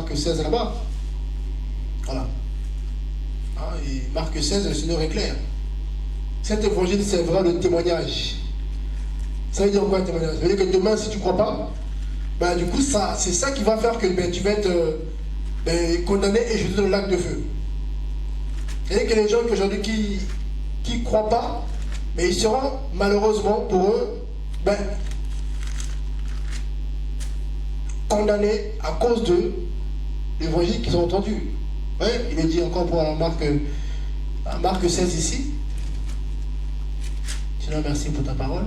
Marc 16 là-bas. Voilà. Hein, et Marc 16, le Seigneur est clair. Cet évangile, c'est vrai le témoignage. Ça veut dire quoi, le témoignage? Ça veut dire que demain, si tu ne crois pas, ben, du coup, c'est ça qui va faire que ben, tu vas être condamné et jeté dans le lac de feu. C'est-à-dire que les gens aujourd'hui qui ne croient pas, mais ils seront malheureusement pour eux ben, condamnés à cause de l'évangile qu'ils ont entendu. Ouais, il est dit encore pour Marc 16 ici. Sinon, merci pour ta parole.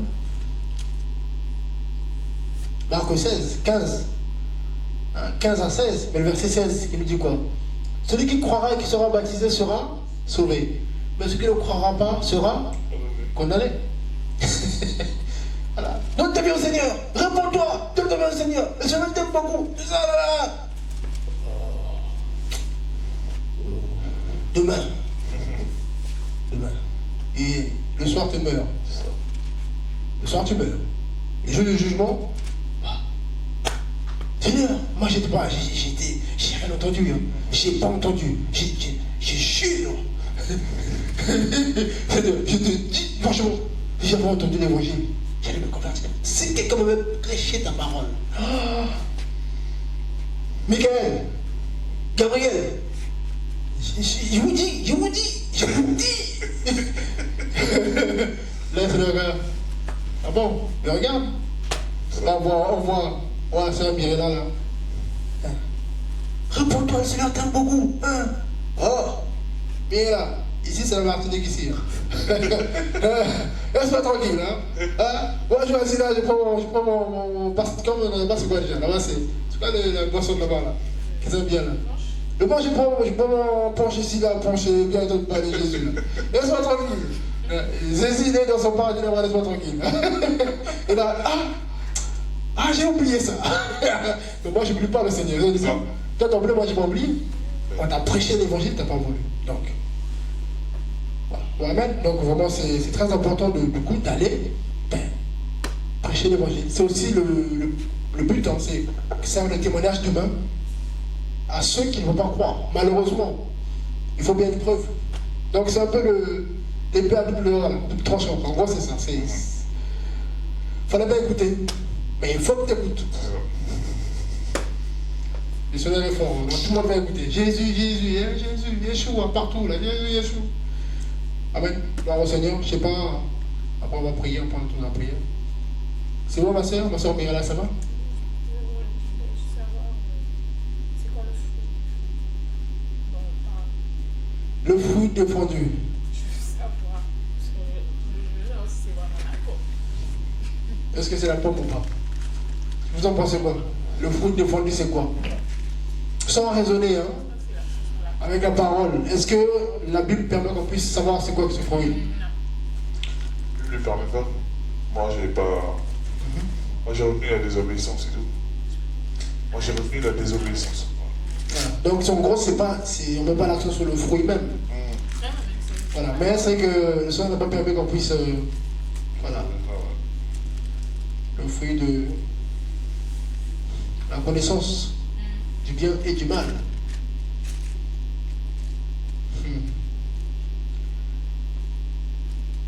Marc 16, 15. 15 à 16, mais le verset 16, il nous dit quoi? Celui qui croira et qui sera baptisé sera sauvé. Mais celui qui ne croira pas sera condamné. Voilà. Donne ta vie au Seigneur. Réponds-toi. Donne ta vie au Seigneur. Le Seigneur t'aime beaucoup. Demain. Et le soir, tu meurs. Le soir, tu meurs. Et le jour du jugement, Seigneur, moi j'étais pas, j'ai rien entendu, hein. J'ai pas entendu, j'ai jure. Je te dis, franchement, si j'avais entendu l'évangile, j'allais me convertir. Si quelqu'un m'avait prêché ta parole. Oh. Michael, Gabriel, je vous dis. Là, c'est le gars. Ah bon, mais regarde. Là, on voit. Ouais, c'est un Mirella là. Réponds-toi, le Seigneur t'aime beaucoup. Hein? Oh, Mirella, ici c'est la Martinique ici. Laisse-moi tranquille. Hein? Moi je vais assis là, je prends mon comme là-bas c'est quoi déjà? Là-bas c'est quoi la boisson de là-bas là? Qu'ils aiment bien là. Et moi je prends mon penche ici là, penche bien dans le palais de Jésus là. Laisse-moi tranquille. Jésus il est dans son paradis là-bas, laisse-moi tranquille. Et là, j'ai oublié ça. Mais moi, je n'oublie pas le Seigneur. Toi, t'as oublié, moi, je m'oublie. On t'a prêché l'évangile, tu n'as pas voulu. Donc, voilà. Amen. Donc, vraiment, c'est très important du coup d'aller prêcher l'évangile. C'est aussi le but, hein, c'est que ça le témoignage demain à ceux qui ne vont pas croire. Malheureusement, il faut bien une preuve. Donc, c'est un peu l'épée à double tranchant. En gros, c'est ça. Il fallait bien écouter. Mais il faut que tu écoutes. Le Seigneur est fort. Donc, tout le monde va écouter. Jésus, Yeshua, partout là. Jésus, Yeshua. Amen. Gloire au Seigneur. Je ne sais pas. Après, on va prier, on prend le tour de la prière. C'est bon, ma soeur Mirella, ça va? Le fruit défendu. Est-ce que c'est la pomme ou pas? Vous en pensez quoi? Le fruit défendu, c'est quoi? Sans raisonner, hein, avec la parole, est-ce que la Bible permet qu'on puisse savoir c'est quoi que ce fruit? La Bible ne permet pas. Moi, j'ai retenu la désobéissance et tout. Moi, j'ai retenu la désobéissance. Voilà. Donc, en gros, on ne met pas l'accent sur le fruit même. Voilà. Mais c'est que le Seigneur n'a pas permis qu'on puisse... voilà. Le fruit de la connaissance du bien et du mal.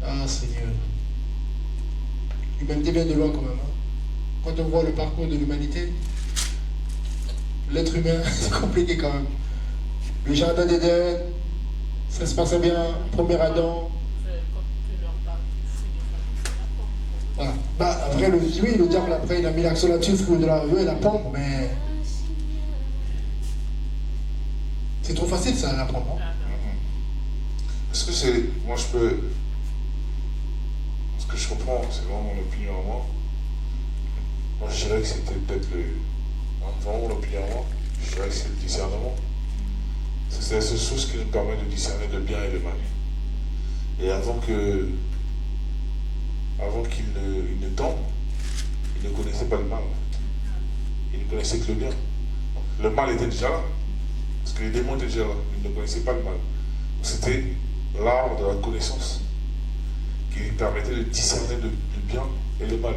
Ah Seigneur. L'humanité vient de loin quand même. Hein. Quand on voit le parcours de l'humanité, l'être humain, c'est compliqué quand même. Le jardin d'Éden, ça se passait bien, premier Adam. Voilà. Après, le diable, après, il a mis l'accent là-dessus, le fruit de la veuve et la pomme, mais c'est trop facile ça, la pomme. Est-ce que c'est... Moi, je peux... Ce que je comprends, c'est vraiment mon opinion à moi. Moi, je dirais que c'était peut-être vraiment mon opinion à moi, je dirais que c'est le discernement. C'est la seule chose qui nous permet de discerner le bien et le mal. Et avant qu'il ne tombe, il ne connaissait pas le mal. Il ne connaissait que le bien. Le mal était déjà là. Parce que les démons étaient déjà là. Il ne connaissait pas le mal. C'était l'arbre de la connaissance qui lui permettait de discerner le bien et le mal.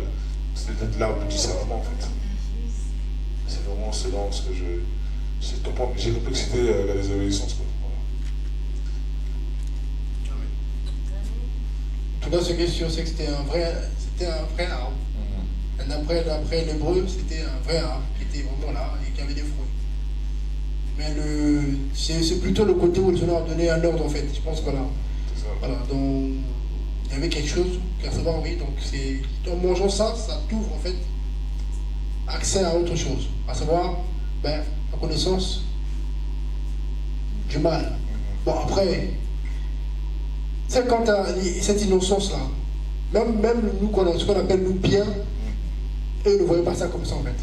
C'était l'arbre du discernement en fait. C'est vraiment ce que cette j'ai compris que c'était la désobéissance. En tout cas, ce qui est sûr, c'est que c'était un vrai arbre. D'après l'hébreu, c'était un vrai arbre qui était vraiment là et qui avait des fruits. Mais c'est plutôt le côté où le Seigneur a donné un ordre en fait. Je pense que là, voilà, donc il y avait quelque chose qu'à savoir, oui. Donc en mangeant ça, ça t'ouvre en fait accès à autre chose, à savoir la connaissance du mal. Bon après, c'est quand tu as cette innocence là, même nous ce qu'on appelle nous bien, eux ne voyaient pas ça comme ça en fait.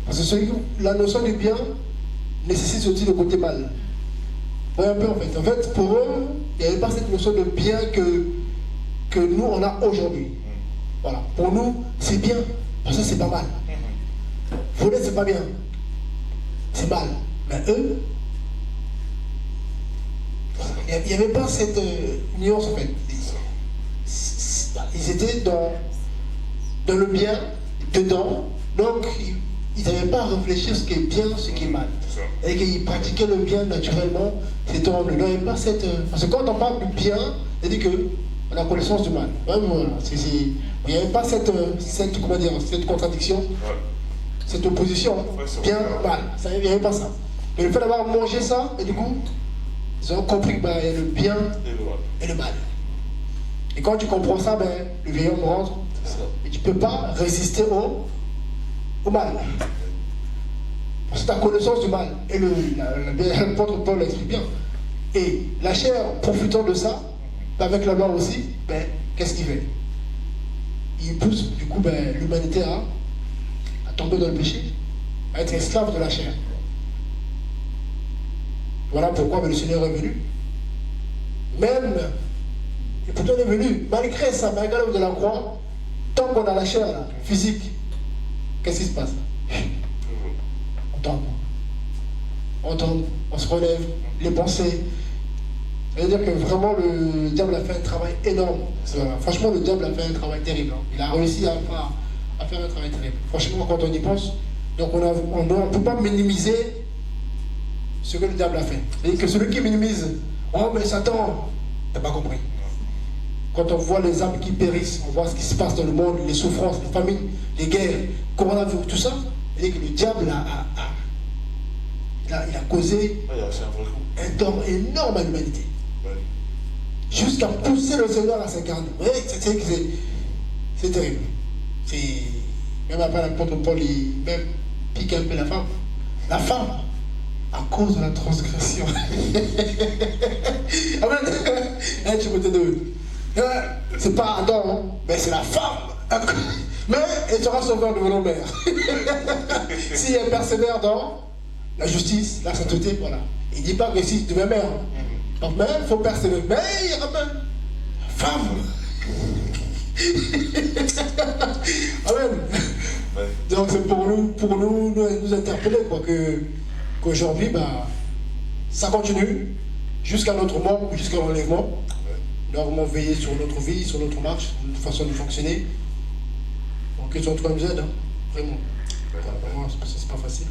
Parce que la notion du bien nécessite aussi le côté mal. Vous voyez un peu en fait. En fait, pour eux, il n'y avait pas cette notion de bien que nous on a aujourd'hui. Voilà. Pour nous, c'est bien, parce que c'est pas mal. Voler, c'est pas bien. C'est mal. Mais eux, il n'y avait pas cette nuance en fait. Ils étaient dans le bien, dedans, donc ils n'avaient pas à réfléchir ce qui est bien, ce qui est mal. Et qu'ils pratiquaient le bien naturellement, c'était en eux. Il n'y avait pas cette. Parce que quand on parle du bien, c'est-à-dire qu'on a connaissance du mal. Ouais, voilà. Il n'y avait pas cette contradiction, cette opposition, bien, mal. Il n'y avait pas ça. Mais le fait d'avoir mangé ça, et du coup, ils ont compris qu'il y a le bien et le mal. Et quand tu comprends ça, le vieil homme rentre. Et tu ne peux pas résister au mal. Parce que ta connaissance du mal. Et l'apôtre Paul l'explique bien. Et la chair, profitant de ça, avec la loi aussi, qu'est-ce qu'il fait? Il pousse du coup l'humanité à tomber dans le péché, à être esclave de la chair. Voilà pourquoi le Seigneur est venu. Même, et pourtant il est venu, malgré ça, malgré l'œuvre de la croix, tant qu'on a la chair physique, qu'est-ce qui se passe? On tombe, on se relève, les pensées. Ça veut dire que vraiment le diable a fait un travail énorme. Franchement, le diable a fait un travail terrible. Il a réussi à faire un travail terrible. Franchement, quand on y pense, donc on ne peut pas minimiser ce que le diable a fait. C'est-à-dire que celui qui minimise, oh mais Satan, t'as pas compris. Quand on voit les âmes qui périssent, on voit ce qui se passe dans le monde, les souffrances, les famines, les guerres, coronavirus, tout ça, c'est-à-dire que le diable il a causé un tort énorme à l'humanité. Jusqu'à pousser le Seigneur à s'incarner. Vous voyez, c'est terrible. Même après l'apôtre Paul, il même pique un peu la femme. La femme, à cause de la transgression. Amen. Tu peux te donner. C'est pas Adam, mais c'est la femme. Mais elle sera sauvée de nos mères. Si elle persévère dans la justice, la sainteté, voilà. Il ne dit pas que si tu deviens mère. Donc, mais il faut persévérer. Mais il y a même femme. Amen. Donc c'est pour nous interpeller qu'aujourd'hui, ça continue jusqu'à notre mort ou jusqu'à l'enlèvement. Nous devons veiller sur notre vie, sur notre marche, sur notre façon de fonctionner. Donc, ils sont trois nous aident, vraiment. Vraiment, c'est pas facile.